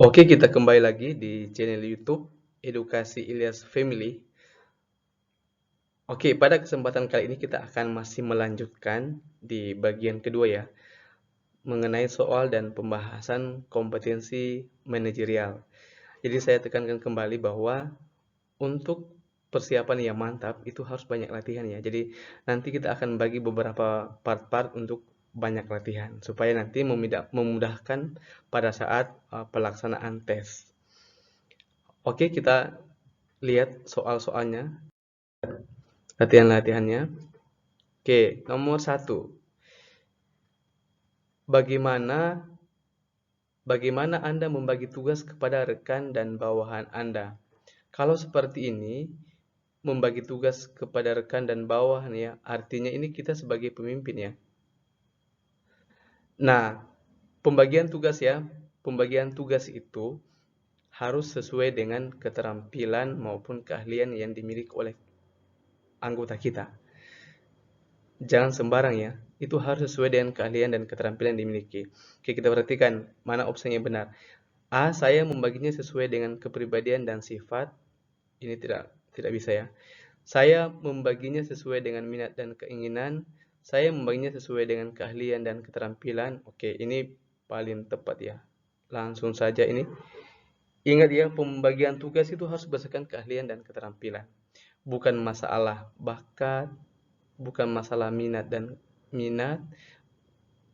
Oke, kita kembali lagi di channel YouTube Edukasi Ilyas Family. Oke, pada kesempatan kali ini kita akan masih melanjutkan di bagian kedua ya, mengenai soal dan pembahasan kompetensi manajerial. Jadi saya tekankan kembali bahwa untuk persiapan yang mantap itu harus banyak latihan ya. Jadi nanti kita akan bagi beberapa part-part untuk banyak latihan supaya nanti memudahkan pada saat pelaksanaan tes. Oke, kita lihat soal-soalnya, latihan-latihannya. Oke, nomor 1. Bagaimana Anda membagi tugas kepada rekan dan bawahan Anda? Kalau seperti ini, membagi tugas kepada rekan dan bawahan ya, artinya ini kita sebagai pemimpin ya. Nah, pembagian tugas ya, pembagian tugas itu harus sesuai dengan keterampilan maupun keahlian yang dimiliki oleh anggota kita. Jangan sembarang ya, itu harus sesuai dengan keahlian dan keterampilan yang dimiliki. Oke, kita perhatikan mana opsinya benar. A, saya membaginya sesuai dengan kepribadian dan sifat. Ini tidak bisa ya. Saya membaginya sesuai dengan minat dan keinginan. Saya membaginya sesuai dengan keahlian dan keterampilan. Oke, ini paling tepat ya. Langsung saja ini. Ingat ya, pembagian tugas itu harus berdasarkan keahlian dan keterampilan. Bukan masalah bakat, bukan masalah minat,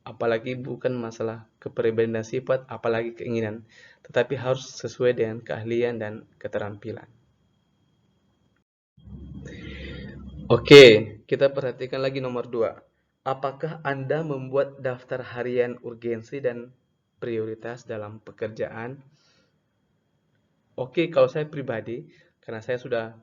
apalagi bukan masalah kepribadian dan sifat, apalagi keinginan, tetapi harus sesuai dengan keahlian dan keterampilan. Oke, kita perhatikan lagi nomor 2. Apakah Anda membuat daftar harian urgensi dan prioritas dalam pekerjaan? Oke, kalau saya pribadi, karena saya sudah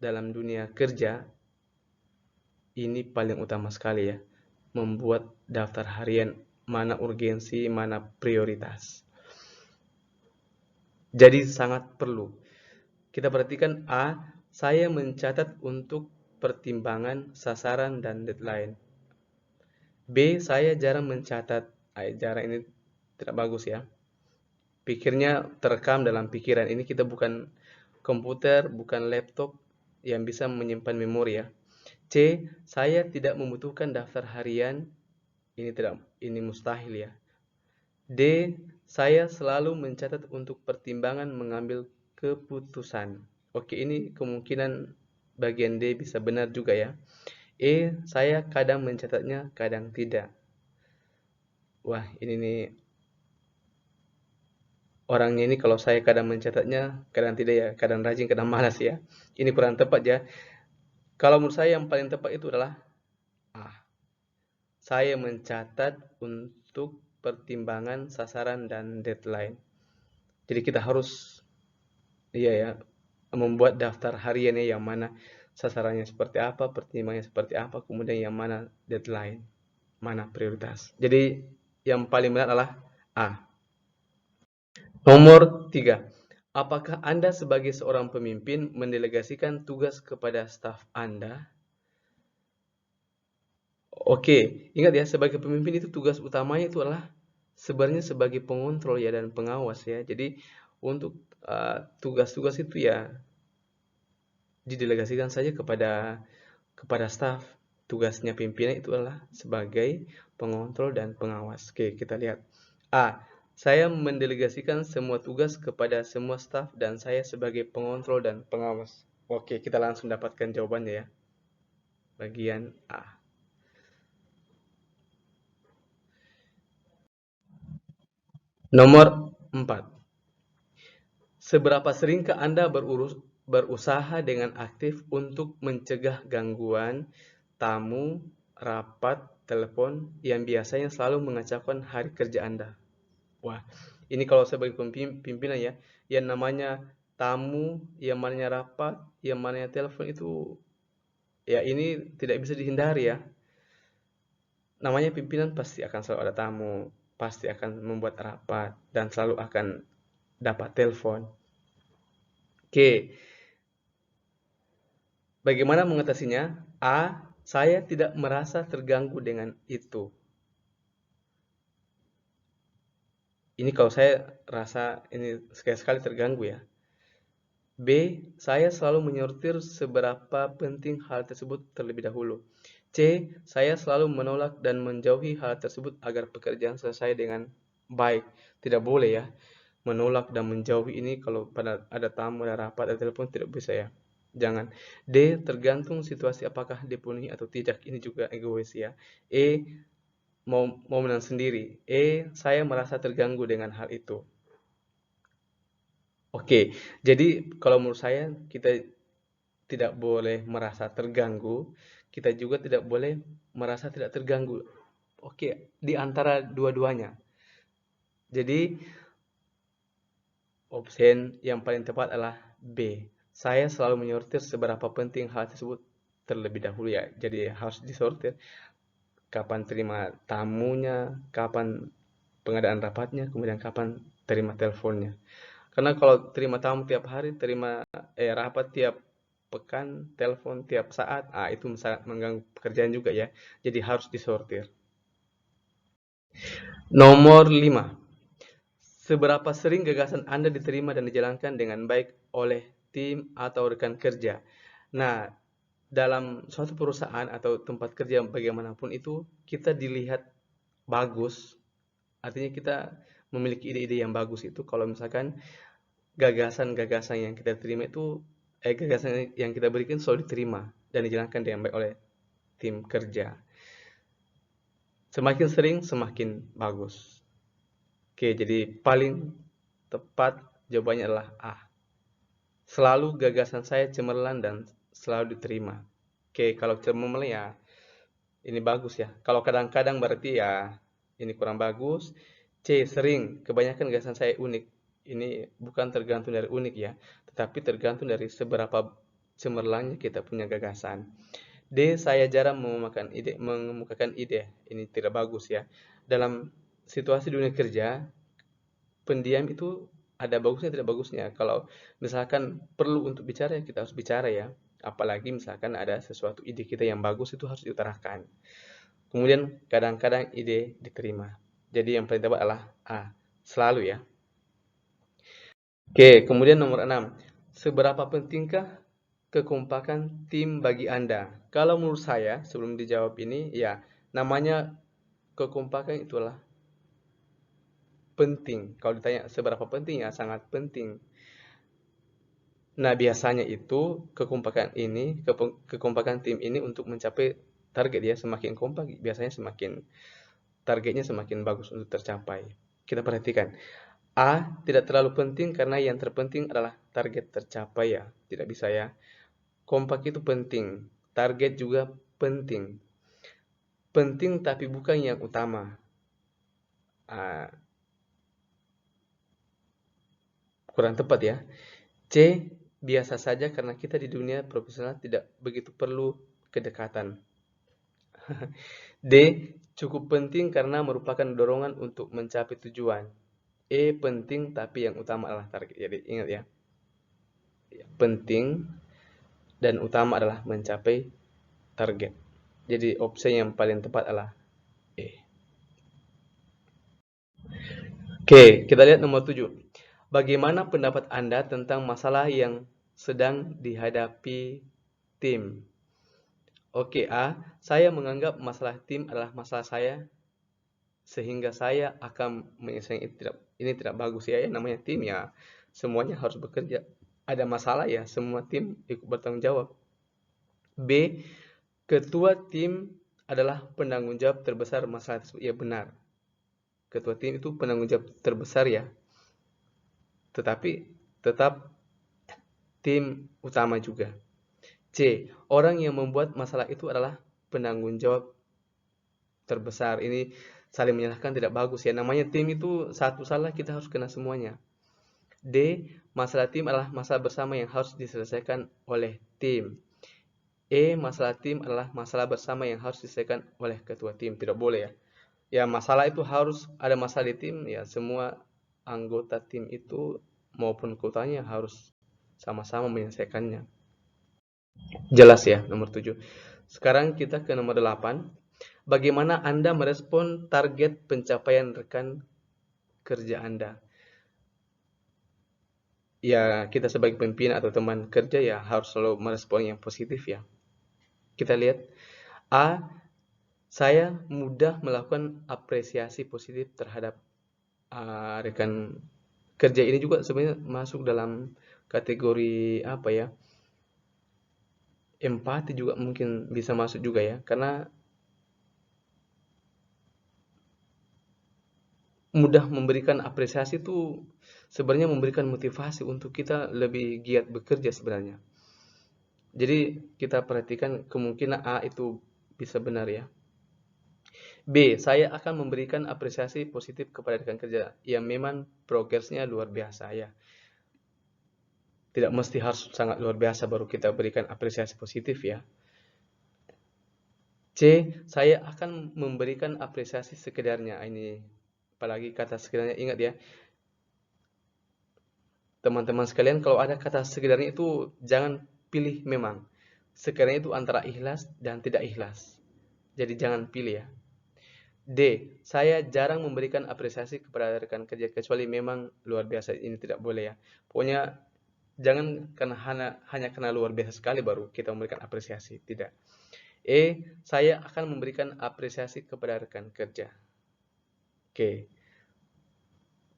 dalam dunia kerja, ini paling utama sekali ya, membuat daftar harian mana urgensi, mana prioritas. Jadi sangat perlu. Kita perhatikan A, saya mencatat untuk pertimbangan sasaran dan deadline. B, saya jarang mencatat. Jarang ini tidak bagus ya. Pikirnya terekam dalam pikiran. Ini kita bukan komputer, bukan laptop yang bisa menyimpan memori ya. C, saya tidak membutuhkan daftar harian. Ini mustahil ya. D, saya selalu mencatat untuk pertimbangan mengambil keputusan. Oke, ini kemungkinan bagian D bisa benar juga ya. E, saya kadang mencatatnya, kadang tidak. Wah, ini nih orangnya ini kalau saya kadang mencatatnya, kadang tidak ya, kadang rajin, kadang malas ya. Ini kurang tepat ya. Kalau menurut saya yang paling tepat itu adalah A. Saya mencatat untuk pertimbangan sasaran dan deadline. Jadi kita harus iya ya, membuat daftar hariannya yang mana sasarannya seperti apa, pertimbangannya seperti apa, kemudian yang mana deadline, mana prioritas. Jadi yang paling benar adalah A. Nomor 3. Apakah Anda sebagai seorang pemimpin mendelegasikan tugas kepada staf Anda? Oke, ingat ya, sebagai pemimpin itu tugas utamanya itu adalah sebenarnya sebagai pengontrol ya dan pengawas ya. Jadi untuk tugas-tugas itu ya didelegasikan saja kepada staf. Tugasnya pimpinan itu adalah sebagai pengontrol dan pengawas. Oke, kita lihat. A. Saya mendelegasikan semua tugas kepada semua staf dan saya sebagai pengontrol dan pengawas. Oke, kita langsung dapatkan jawabannya ya. Bagian A. Nomor 4. Seberapa seringkah Anda berusaha dengan aktif untuk mencegah gangguan tamu, rapat, telepon yang biasanya selalu mengacaukan hari kerja Anda? Wah, ini kalau sebagai pimpinan ya, yang namanya tamu, yang namanya rapat, yang namanya telepon itu ya ini tidak bisa dihindari ya. Namanya pimpinan pasti akan selalu ada tamu, pasti akan membuat rapat dan selalu akan dapat telepon. Oke, bagaimana mengatasinya? A. Saya tidak merasa terganggu dengan itu. Ini kalau saya rasa ini sekali-sekali terganggu ya. B. Saya selalu menyortir seberapa penting hal tersebut terlebih dahulu. C. Saya selalu menolak dan menjauhi hal tersebut agar pekerjaan selesai dengan baik. Tidak boleh ya. Menolak dan menjauhi ini kalau pada ada tamu, ada rapat, ada telepon tidak bisa ya. Jangan. D. Tergantung situasi apakah dipenuhi atau tidak. Ini juga egois ya. E. Mau menang sendiri. E. Saya merasa terganggu dengan hal itu. Oke, jadi kalau menurut saya kita tidak boleh merasa terganggu, kita juga tidak boleh merasa tidak terganggu. Oke, di antara dua-duanya. Jadi opsi yang paling tepat adalah B. Saya selalu menyortir seberapa penting hal tersebut terlebih dahulu ya. Jadi harus disortir kapan terima tamunya, kapan pengadaan rapatnya, kemudian kapan terima teleponnya. Karena kalau terima tamu tiap hari, terima rapat tiap pekan, telepon tiap saat, itu sangat mengganggu pekerjaan juga ya. Jadi harus disortir. Nomor 5. Seberapa sering gagasan Anda diterima dan dijalankan dengan baik oleh tim atau rekan kerja? Nah, dalam suatu perusahaan atau tempat kerja bagaimanapun itu, kita dilihat bagus. Artinya kita memiliki ide-ide yang bagus itu kalau misalkan gagasan-gagasan yang kita terima itu gagasan yang kita berikan selalu diterima dan dijalankan dengan baik oleh tim kerja. Semakin sering semakin bagus. Oke, jadi paling tepat jawabannya adalah A. Selalu gagasan saya cemerlang dan selalu diterima. Oke, kalau cemerlang ya ini bagus ya. Kalau kadang-kadang berarti ya ini kurang bagus. C. Sering, kebanyakan gagasan saya unik. Ini bukan tergantung dari unik ya, tetapi tergantung dari seberapa cemerlangnya kita punya gagasan. D. Saya jarang mengemukakan ide. Ini tidak bagus ya. Dalam situasi dunia kerja, pendiam itu ada bagusnya tidak bagusnya. Kalau misalkan perlu untuk bicara ya kita harus bicara ya. Apalagi misalkan ada sesuatu ide kita yang bagus itu harus diutarakan. Kemudian kadang-kadang ide diterima. Jadi yang paling tepat adalah A. Selalu ya. Oke, kemudian nomor 6. Seberapa pentingkah kekompakan tim bagi Anda? Kalau menurut saya, sebelum dijawab ini, ya namanya kekompakan itulah penting. Kalau ditanya seberapa penting, ya sangat penting. Nah, biasanya itu kekompakan tim ini untuk mencapai target ya, semakin kompak, biasanya targetnya semakin bagus untuk tercapai. Kita perhatikan. A. Tidak terlalu penting karena yang terpenting adalah target tercapai ya. Tidak bisa ya. Kompak itu penting. Target juga penting. Penting tapi bukan yang utama. Kurang tepat ya. C. Biasa saja karena kita di dunia profesional tidak begitu perlu kedekatan. D. Cukup penting karena merupakan dorongan untuk mencapai tujuan. E. Penting tapi yang utama adalah target. Jadi ingat ya. Penting dan utama adalah mencapai target. Jadi opsi yang paling tepat adalah E. Oke, kita lihat nomor 7. Bagaimana pendapat Anda tentang masalah yang sedang dihadapi tim? Oke, A. Saya menganggap masalah tim adalah masalah saya sehingga saya akan menyelesaikan ini tidak bagus ya, namanya tim ya. Semuanya harus bekerja. Ada masalah ya, semua tim ikut bertanggung jawab. B. Ketua tim adalah penanggung jawab terbesar masalah tersebut. Ya benar. Ketua tim itu penanggung jawab terbesar ya. Tetapi tetap tim utama juga. C. Orang yang membuat masalah itu adalah penanggung jawab terbesar. Ini saling menyalahkan tidak bagus ya. Namanya tim itu satu salah kita harus kena semuanya. D. Masalah tim adalah masalah bersama yang harus diselesaikan oleh tim. E. Masalah tim adalah masalah bersama yang harus diselesaikan oleh ketua tim. Tidak boleh ya. Ya masalah itu harus ada masalah di tim ya. Semua anggota tim itu maupun ketuanya harus sama-sama menyelesaikannya. Jelas ya nomor 7. Sekarang kita ke nomor 8. Bagaimana Anda merespon target pencapaian rekan kerja Anda. Ya, kita sebagai pimpinan atau teman kerja ya harus selalu merespon yang positif ya. Kita lihat A, saya mudah melakukan apresiasi positif terhadap rekan kerja. Ini juga sebenarnya masuk dalam kategori apa ya? Empati juga mungkin bisa masuk juga ya, karena mudah memberikan apresiasi itu sebenarnya memberikan motivasi untuk kita lebih giat bekerja sebenarnya. Jadi kita perhatikan kemungkinan A itu bisa benar ya. B, saya akan memberikan apresiasi positif kepada rekan kerja yang memang progresnya luar biasa ya. Tidak mesti harus sangat luar biasa baru kita berikan apresiasi positif ya. C, saya akan memberikan apresiasi sekedarnya. Ini apalagi kata sekedarnya, ingat ya. Teman-teman sekalian, kalau ada kata sekedarnya itu jangan pilih memang. Sekedarnya itu antara ikhlas dan tidak ikhlas. Jadi jangan pilih ya. D, saya jarang memberikan apresiasi kepada rekan kerja kecuali memang luar biasa. Ini tidak boleh ya. Pokoknya jangan karena hanya karena luar biasa sekali baru kita memberikan apresiasi. Tidak. E, saya akan memberikan apresiasi kepada rekan kerja. Oke.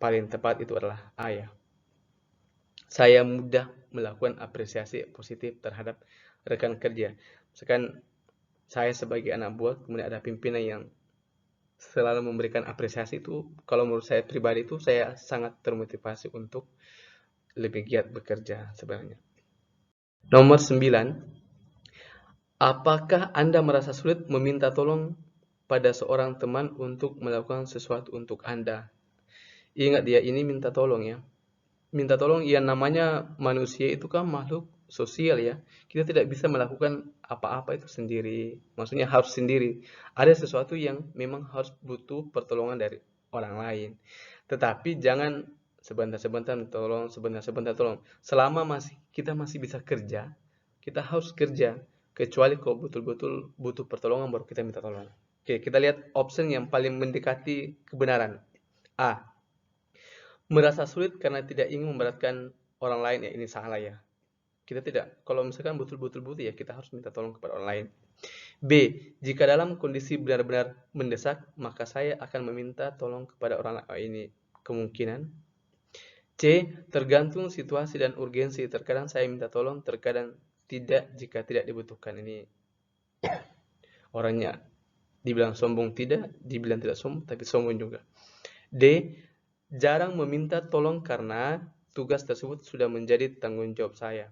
Paling tepat itu adalah A ya. Saya mudah melakukan apresiasi positif terhadap rekan kerja. Misalkan saya sebagai anak buah, kemudian ada pimpinan yang selalu memberikan apresiasi itu, kalau menurut saya pribadi itu saya sangat termotivasi untuk lebih giat bekerja sebenarnya. Nomor 9, apakah Anda merasa sulit meminta tolong pada seorang teman untuk melakukan sesuatu untuk Anda? Ingat ya, ini minta tolong ya. Minta tolong ya, namanya manusia itu kan makhluk sosial ya. Kita tidak bisa melakukan apa-apa itu sendiri. Maksudnya harus sendiri. Ada sesuatu yang memang harus butuh pertolongan dari orang lain. Tetapi jangan sebentar-sebentar tolong, sebentar-sebentar tolong. Selama kita masih bisa kerja, kita harus kerja. Kecuali kalau betul-betul butuh pertolongan baru kita minta tolong. Oke, kita lihat option yang paling mendekati kebenaran. A, merasa sulit karena tidak ingin memberatkan orang lain, ya ini salah ya. Kita tidak, kalau misalkan betul-betul butuh ya kita harus minta tolong kepada orang lain. B, jika dalam kondisi benar-benar mendesak, maka saya akan meminta tolong kepada orang lain. Ini kemungkinan. C, tergantung situasi dan urgensi. Terkadang saya minta tolong, terkadang tidak jika tidak dibutuhkan. Ini orangnya dibilang sombong tidak, dibilang tidak sombong, tapi sombong juga. D, jarang meminta tolong karena tugas tersebut sudah menjadi tanggung jawab saya.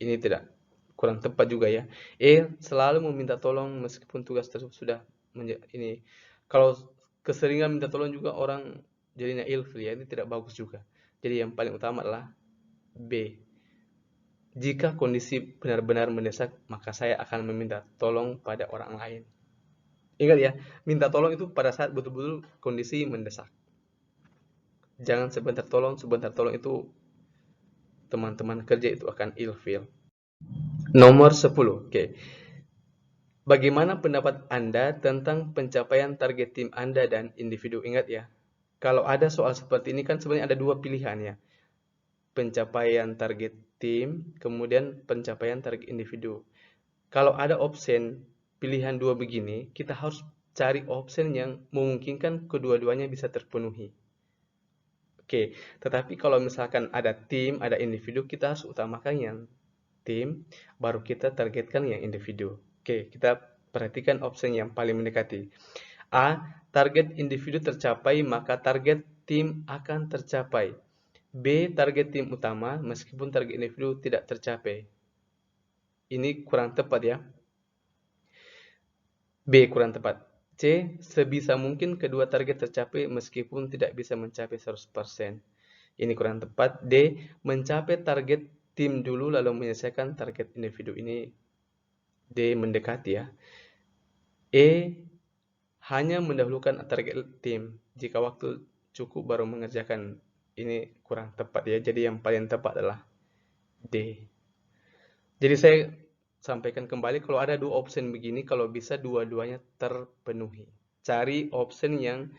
Ini tidak, kurang tepat juga ya. E, selalu meminta tolong meskipun tugas tersebut sudah menjadi ini. Kalau keseringan minta tolong juga orang jadinya ilfil ya, ini tidak bagus juga. Jadi yang paling utama adalah B. Jika kondisi benar-benar mendesak, maka saya akan meminta tolong pada orang lain. Ingat ya, minta tolong itu pada saat betul-betul kondisi mendesak. Jangan sebentar tolong itu teman-teman kerja itu akan ilfil. Nomor 10. Oke. Bagaimana pendapat Anda tentang pencapaian target tim Anda dan individu? Ingat ya, kalau ada soal seperti ini kan sebenarnya ada dua pilihan ya. Pencapaian target tim, kemudian pencapaian target individu. Kalau ada opsi pilihan dua begini, kita harus cari opsi yang memungkinkan kedua-duanya bisa terpenuhi. Oke, tetapi kalau misalkan ada tim, ada individu, kita harus utamakan yang tim, baru kita targetkan yang individu. Oke, kita perhatikan opsi yang paling mendekati. A, target individu tercapai, maka target tim akan tercapai. B, target tim utama, meskipun target individu tidak tercapai. Ini kurang tepat ya. B, kurang tepat. C, sebisa mungkin kedua target tercapai meskipun tidak bisa mencapai 100%. Ini kurang tepat. D, mencapai target tim dulu lalu menyelesaikan target individu. Ini D, mendekati ya. E, hanya mendahulukan target tim. Jika waktu cukup baru mengerjakan. Ini kurang tepat ya. Jadi yang paling tepat adalah D. Jadi saya sampaikan kembali, kalau ada dua opsi begini, kalau bisa dua-duanya terpenuhi. Cari opsi yang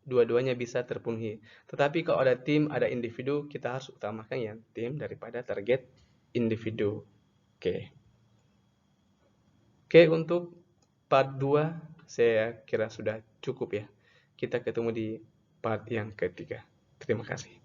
dua-duanya bisa terpenuhi. Tetapi kalau ada tim, ada individu, kita harus utamakan yang tim daripada target individu. Oke. Oke, untuk part 2 saya kira sudah cukup ya. Kita ketemu di part yang ketiga. Terima kasih.